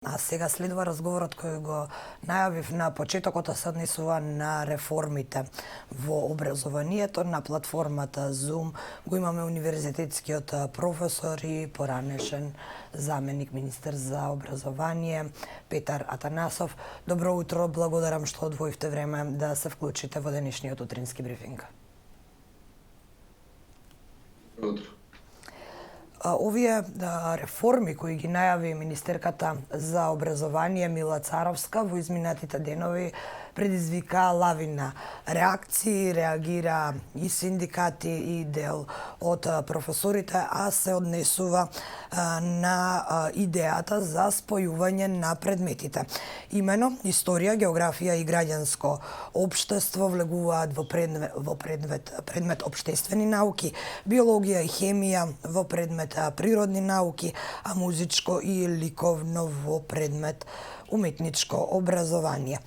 А сега следува разговорот кој го најавив на почетокот, се однесува на реформите во образованието. На платформата Zoom го имаме универзитетскиот професор и поранешен заменик министер за образование Петар Атанасов. Добро утро, благодарам што одвоивте време да се вклучите во денешниот утрински брифинг. Добро утро. Овие реформи кои ги најави министерката за образование Мила Царовска во изминатите денови предизвика лавина реакции, реагира и синдикати и дел од професорите, а се однесува на идејата за спојување на предметите. Имено историја, географија и граѓанско општество влегуваат во предмет општествени науки, биологија и хемија во предмет природни науки, а музичко и ликовно во предмет уметничко образование.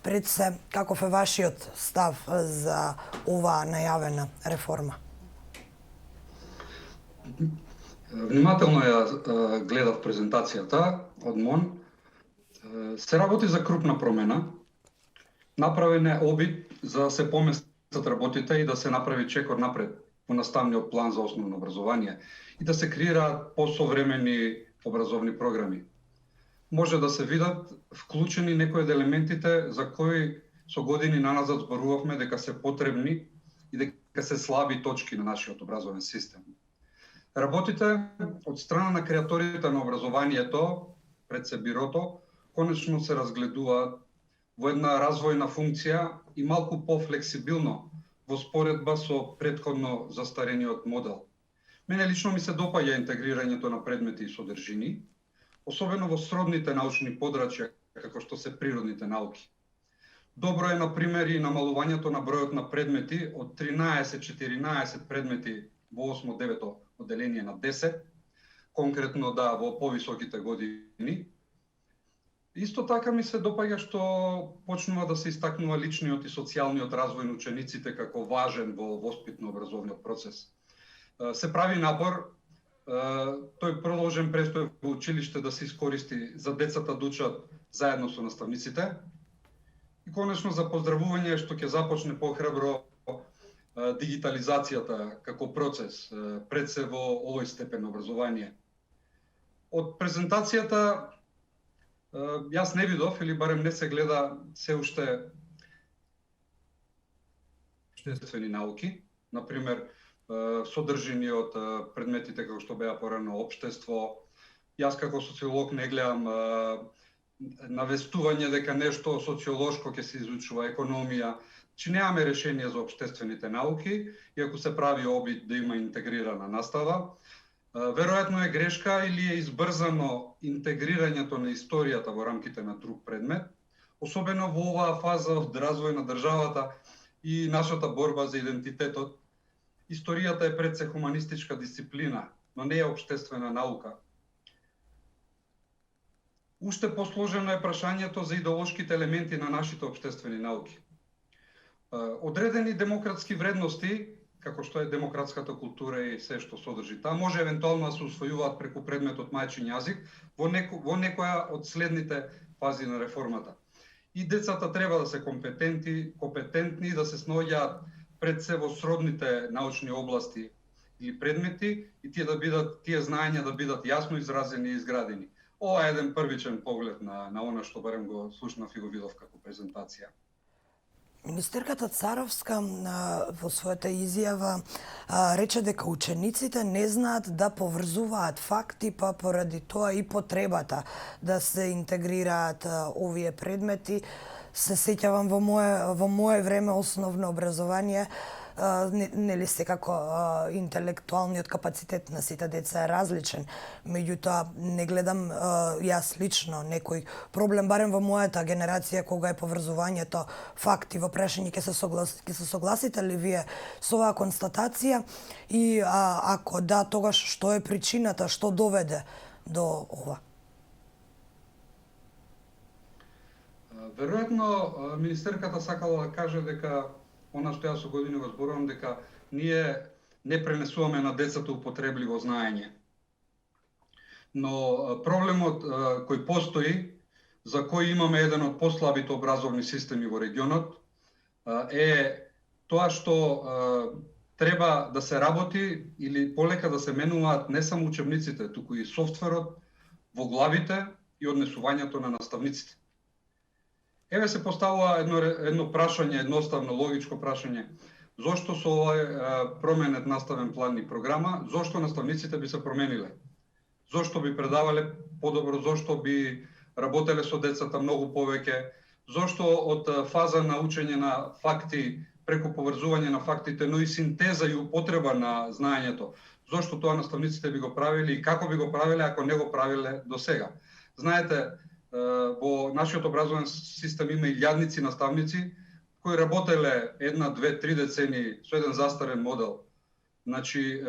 Пред се, каков е вашиот став за оваа најавена реформа? Внимателно ја гледав презентацијата од МОН. Се работи за крупна промена. Направен е обид за да се поместат работите и да се направи чекор напред во наставниот план за основно образование и да се креираат посовремени образовни програми. Може да се видат вклучени некои од елементите за кои со години наназад зборувавме дека се потребни и дека се слаби точки на нашиот образовен систем. Работите од страна на креаторите на образованието пред се бирото конечно се разгледуваат во една развојна функција и малку пофлексибилно во споредба со претходно застарениот модел. Мене лично ми се допаѓа интегрирањето на предмети и содржини, особено во сродните научни подрачја, како што се природните науки. Добро е, например, и намалувањето на бројот на предмети од 13-14 предмети во 8-9 одделение на 10, конкретно во повисоките години. Исто така ми се допаѓа што почнува да се истакнува личниот и социјалниот развој на учениците како важен во воспитно-образовниот процес. Се прави напор тој продолжен престој во училиште да се искористи за децата да учат заедно со наставниците и конечно за поздравување што ќе започне похрабро дигитализацијата како процес пред се во овој степен на образование. Од презентацијата јас не видов или барем не се гледа се уште општествени науки, например содржини од предметите како што беа порано општество. Јас како социолог не гледам навестување дека нешто социолошко ќе се изучува, економија, че немаме решение за општествените науки, иако се прави обид да има интегрирана настава. Веројатно е грешка или е избрзано интегрирањето на историјата во рамките на друг предмет, особено во оваа фаза од развој на државата и нашата борба за идентитетот. Историјата е пред се хуманистичка дисциплина, но не е општествена наука. Уште посложено е прашањето за идеолошките елементи на нашите општествени науки. Одредени демократски вредности, како што е демократската култура и се што содржи таа, може евентуално да се усвојуваат преку предметот мајчин јазик во некоја од следните фази на реформата. И децата треба да се компетентни да се снаоѓаат пред се во сродните научни области или предмети и тие знаења да бидат јасно изразени и изградени. Ова е еден првичен поглед на она што барем го слушнав и го видов како презентација. Министерката Царовска во својата изјава рече дека учениците не знаат да поврзуваат факти, па поради тоа и потребата да се интегрираат овие предмети. Се сеќавам во мое време основно образование, нели секако интелектуалниот капацитет на сите деца е различен. Меѓутоа не гледам јас лично некој проблем, барем во мојата генерација, кога е поврзувањето факти во прашање. Ќе се согласите ли вие со оваа констатација и ако да, тогаш што е причината, што доведе до ова? Веројатно министерката сакала да каже дека она што јас со години го зборувам, дека ние не пренесуваме на децата употребливо знаење. но проблемот кој постои, за кој имаме еден од послабите образовни системи во регионот, е тоа што треба да се работи или полека да се менуваат не само учебниците, туку и софтверот во главите и однесувањето на наставниците. Еве се поставува едно прашање, едноставно логичко прашање. Зошто со овој променет наставен план и програма, зошто наставниците би се промениле? Зошто би предавале подобро, зошто би работеле со децата многу повеќе, зошто од фаза на учење на факти, преку поврзување на фактите, но и синтеза и употреба на знаењето, зошто тоа наставниците би го правиле и како би го правиле ако не го правиле до сега? Знаете, во нашиот образовен систем има илјадници наставници кои работеле 1, 2, 3 децени со еден застарен модел. Значи,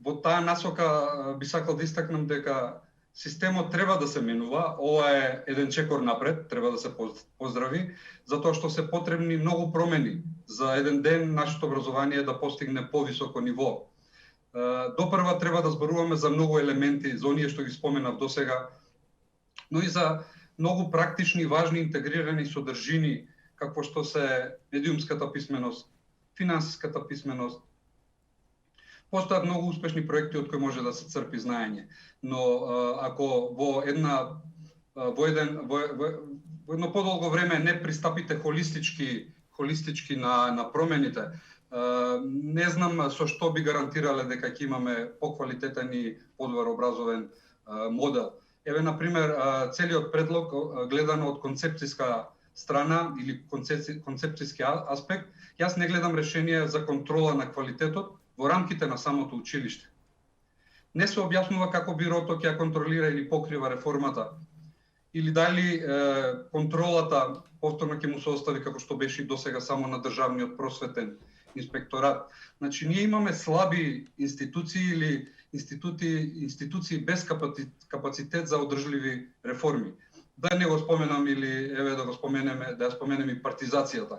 во таа насока би сакал да истакнам дека системот треба да се менува, ова е еден чекор напред, треба да се поздрави, затоа што се потребни многу промени за еден ден нашето образование да постигне повисоко ниво. Допрва треба да зборуваме за многу елементи, за оние што ги споменав досега, но и за многу практични, важни, интегрирани содржини, како што се медиумската писменост, финансиската писменост. Постојат многу успешни проекти од кои може да се црпи знаење, но ако во едно подолго време не пристапите холистички на промените, не знам со што би гарантирале дека ќе имаме поквалитетен и подобар образовен модел. Еве, например, целиот предлог гледано од концепцијска страна или концепцијски аспект, јас не гледам решение за контрола на квалитетот во рамките на самото училиште. Не се објаснува како бирото ќе контролира или покрива реформата, или дали контролата повторно ќе му се остави како што беше и досега само на државниот просветен инспекторат. Значи, ние имаме слаби институции или институции без капацитет за одржливи реформи. Да не го споменам или еве да ја споменем и партизацијата.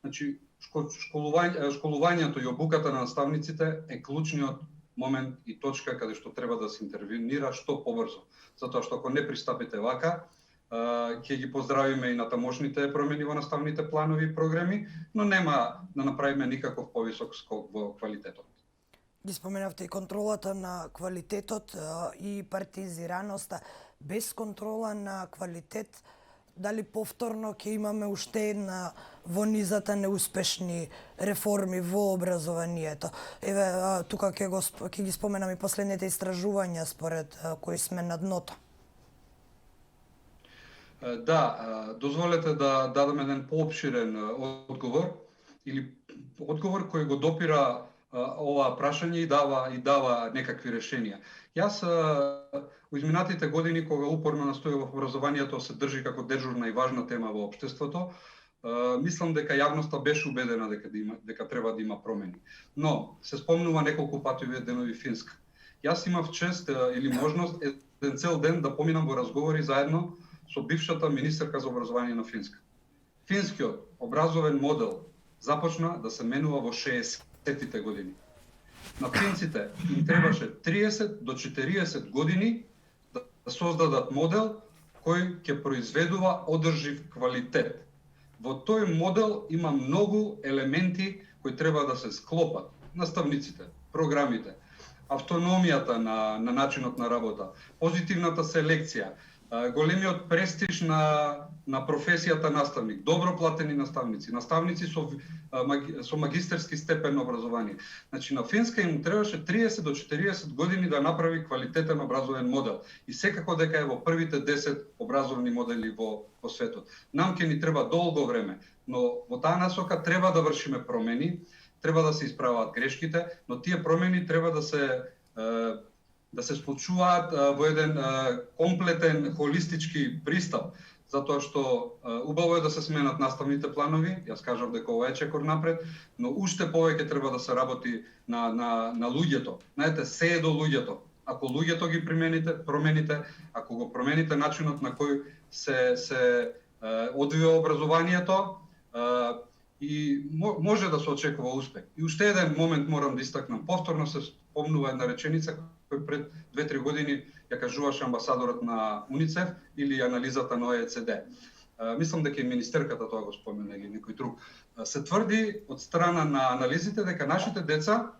Значи, школувањето и обуката на наставниците е клучниот момент и точка каде што треба да се интервенира што побрзо. Затоа што ако не пристапите вака, ќе ги поздравиме и натамошните промени во наставните планови и програми, но нема да направиме никаков повисок скок во квалитетот. Ги споменавте и контролата на квалитетот и партизираноста. Без контрола на квалитет, дали повторно ќе имаме уште една во низата неуспешни реформи во образованието? Еве, тука ќе ги споменам и последните истражувања според кои сме на дното. Да, дозволете да дадам еден поопширен одговор или одговор кој го допира ова прашање и дава некакви решенија. Јас во изминатите години кога упорно настојував образованието се држи како дежурна и важна тема во општеството, мислам дека јавноста беше убедена дека треба да има промени. Но се спомнува неколку пати овие денови Финска. Јас имав чест или можност еден цел ден да поминам во разговори заедно со бившата министерка за образование на Финска. Финскиот образовен модел започна да се менува во 60-тите години. На финците им требаше 30 до 40 години да создадат модел кој ќе произведува одржив квалитет. Во тој модел има многу елементи кои треба да се склопат. Наставниците, програмите, автономијата на начинот на работа, позитивната селекција, големиот престиж на професијата наставник, добро платени наставници со магистерски степен на образование. Значи, на Финска им требаше 30 до 40 години да направи квалитетен образовен модел. И секако дека е во првите 10 образовни модели во светот. Нам ќе ни треба долго време, но во таа насока треба да вршиме промени, треба да се исправаат грешките, но тие промени треба да се случуваат во еден комплетен, холистички пристап, затоа што убаво е да се сменат наставните планови, јас кажав дека ова е чекор напред, но уште повеќе треба да се работи на луѓето. Знаете, се е до луѓето. Ако луѓето ги промените, ако го промените начинот на кој се одвива образованието, и може да се очекува успех. И уште еден момент морам да истакнам. Повторно се спомнува една реченица која пред 2-3 години ја кажуваше амбасадорот на УНИЦЕФ или анализата на ОЕЦД. Мислам дека и министерката тоа го спомена или некој друг. Се тврди од страна на анализите дека нашите деца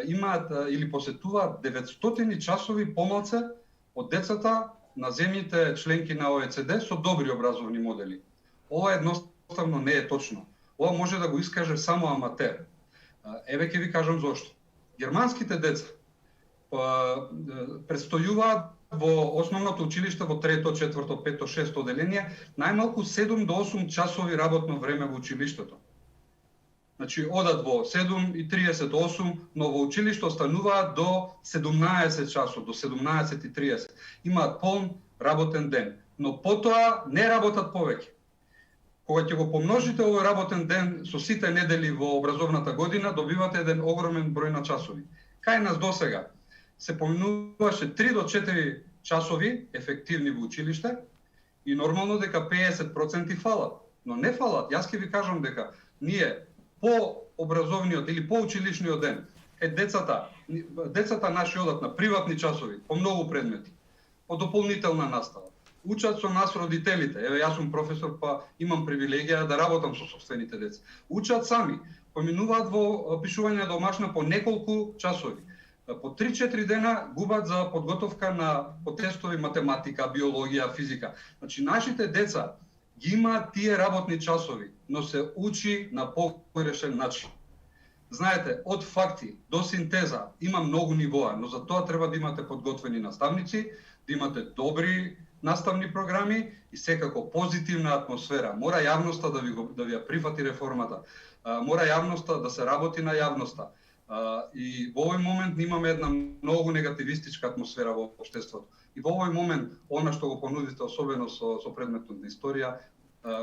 имаат или посетуваат 900 часови помалце од децата на земјите членки на ОЕЦД со добри образовни модели. Ова едноставно не е точно. Ова може да го искаже само аматер. Еве ќе ви кажам зошто. Германските деца престојуваат во основното училиште во 3-то, 4-то, 5-то, 6-то оделение најмалку 7 до 8 часови работно време во училиштето. Значи, одат во 7:30, 8, но во училиште остануваат до 17 часот, до 17:30. Имаат полн работен ден, но потоа не работат повеќе. Кога ќе го помножите овој работен ден со сите недели во образовната година, добивате еден огромен број на часови. Кај нас досега се поминуваше 3 до 4 часови ефективни во училиште и нормално дека 50% фалат. Но не фалат. Јас ќе ви кажам дека ние по образовниот или по училишниот ден децата наши одат на приватни часови по многу предмети, по дополнителна настава. Учат со нас родителите. Еве јас сум професор, па имам привилегија да работам со сопствените деца. Учат сами, поминуваат во пишување домашно по неколку часови. По 3-4 дена губат за подготовка на по тестови математика, биологија, физика. Значи нашите деца ги имаат тие работни часови, но се учи на погрешен начин. Знаете, од факти до синтеза има многу нивоа, но за тоа треба да имате подготвени наставници, да имате добри наставни програми и секако позитивна атмосфера. Мора јавноста да ви ја прифати реформата. Мора јавноста да се работи на јавноста. И во овој момент имаме една многу негативистичка атмосфера во општеството. И во овој момент, она што го понудите, особено со предметот на историја,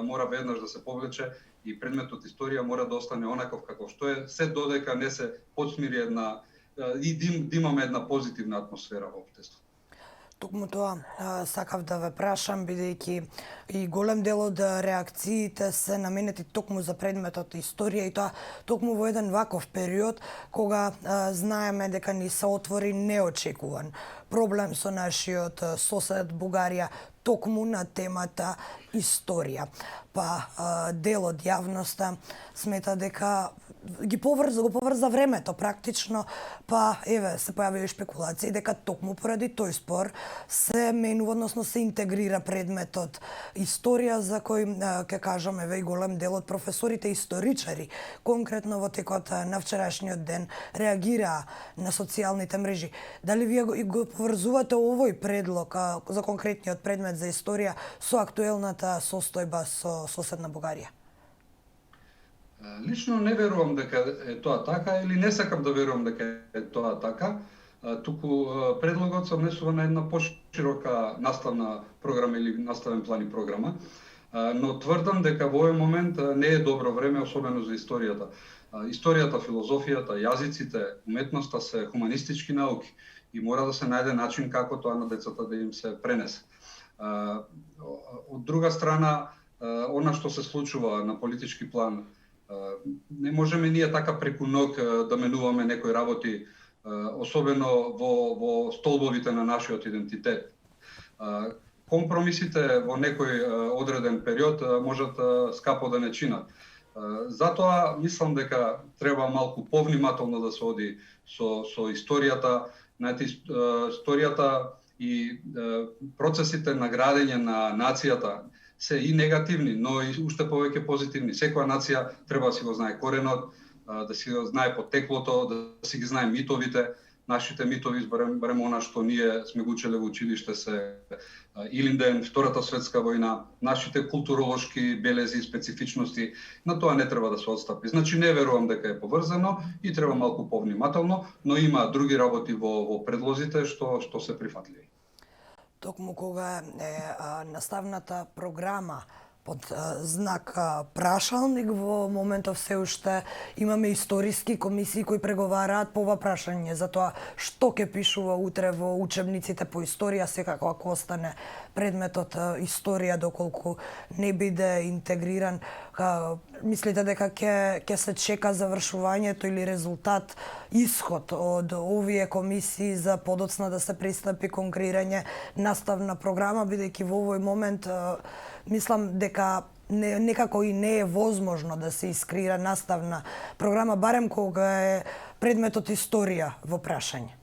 мора веднаш да се повлече и предметот историја мора да остане онаков како што е, се додека не се подсмири една и да имаме една позитивна атмосфера во општеството. Токму тоа сакав да ве прашам, бидејќи и голем дел од реакциите се наменети токму за предметот историја и тоа токму во еден ваков период кога знаеме дека ни се отвори неочекуван проблем со нашиот сосед Бугарија токму на темата историја. Па дел од јавноста смета дека го поврза времето практично, па еве се појавија шпекулации дека токму поради тој спор се менува, односно се интегрира предметот историја за кој ќе кажам еве и голем дел од професорите историчари конкретно во текот на вчерашниот ден реагираа на социјалните мрежи. Дали вие го поврзувате овој предлог за конкретниот предмет за историја со актуелната состојба со соседна Бугарија? Лично не верувам дека е тоа така или не сакам да верувам дека е тоа така. Туку предлогот се однесува на една поширока наставна програма или наставен план и програма, но тврдам дека во овој момент не е добро време, особено за историјата. Историјата, филозофијата, јазиците, уметноста се хуманистички науки и мора да се најде начин како тоа на децата да им се пренесе. Од друга страна, она што се случува на политички план, не можеме ние така преку ног да менуваме некои работи, особено во столбовите на нашиот идентитет. Компромисите во некој одреден период можат скапо да не чинат. Затоа мислам дека треба малку повнимателно да се оди со историјата. Знаете, историјата и процесите на градење на нацијата се и негативни, но и уште повеќе позитивни. Секоја нација треба да си го знае коренот, да си го знае потеклото, да си ги знае митовите. Нашите митови, барем она што ние сме го учеле во училиште, се Илинден, Втората светска војна, нашите културолошки белези и специфичности, на тоа не треба да се отстапи. Значи не верувам дека е поврзано и треба малку повнимателно, но има други работи во предлозите што се прифатливи. Токму кога е наставната програма под знак прашалник. Во моментов се уште имаме историски комисии кои преговараат по ова прашање за тоа што ќе пишува утре во учебниците по историја, секако ако остане предметот историја доколку не биде интегриран. Мислите дека ќе се чека завршувањето или резултат, исход од овие комисии за подоцна да се пристапи кон креирање наставна програма, бидејќи во овој момент мислам дека некако и не е возможно да се искреира наставна програма, барем кога е предметот историја во прашање?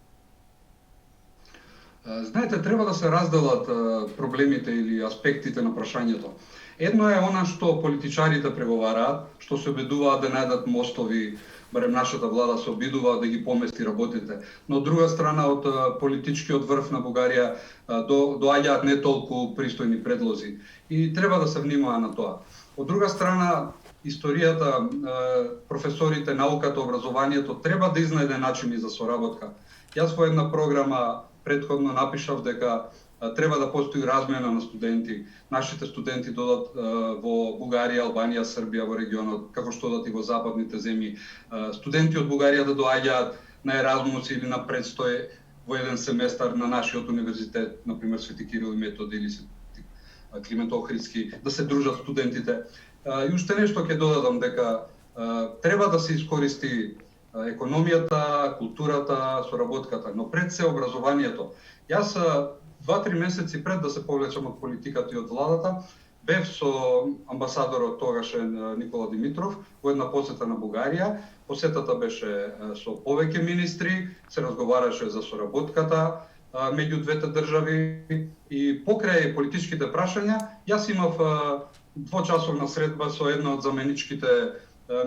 Знаете, треба да се разделат проблемите или аспектите на прашањето. Едно е она што политичарите преговараат, што се обидуваат да најдат мостови, барем нашата влада се обидува да ги помести работите. Но од друга страна, од политичкиот врв на Бугарија доаѓаат не толку пристојни предлози. И треба да се внимава на тоа. Од друга страна, историјата, професорите, науката, образованието треба да изнајде начини за соработка. Јас во една програма претходно напишав дека треба да постои размена на студенти. Нашите студенти додат во Бугарија, Албанија, Србија, во регионот, како што додат и во западните земји. Студенти од Бугарија да доаѓаат на Еразмус или на предстој во еден семестар на нашиот универзитет, например Свети Кирил и Методи или Свети Климент Охридски, да се дружат студентите. И уште нешто ќе додадам, дека треба да се искористи економијата, културата, соработката, но пред се образованието. Јас 2-3 месеци пред да се повлечам од политиката и од владата, бев со амбасадорот тогашен Никола Димитров во една посета на Бугарија. Посетата беше со повеќе министри, се разговараше за соработката меѓу двете држави и покрај политичките прашања, јас имав двочасовна средба со една од заменичките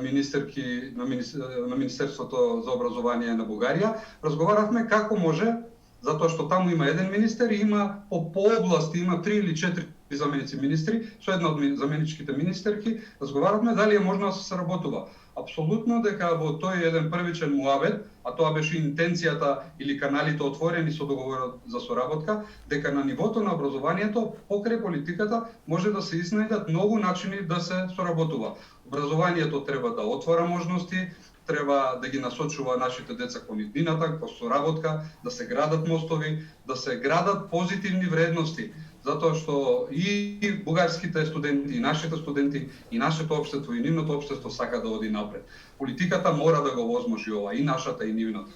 министерки на Министерството за образование на Бугарија. Разговаравме како може, затоа што таму има еден министер и има по области има 3 или 4 заменици министри, со една од заменичките министерки, разговаравме дали е можно да се сработува. Апсолутно дека во тој еден првичен муабет, а тоа беше интенцијата или каналите отворени со договорот за соработка, дека на нивото на образованието покрај политиката може да се изнајдат многу начини да се соработува. Образованието треба да отвора можности, треба да ги насочува нашите деца кон иднината, кон соработка, да се градат мостови, да се градат позитивни вредности, затоа што и бугарските студенти, и нашите студенти, и нашето општество, и нивното општество сака да оди напред. Политиката мора да го возможи ова, и нашата, и нивната.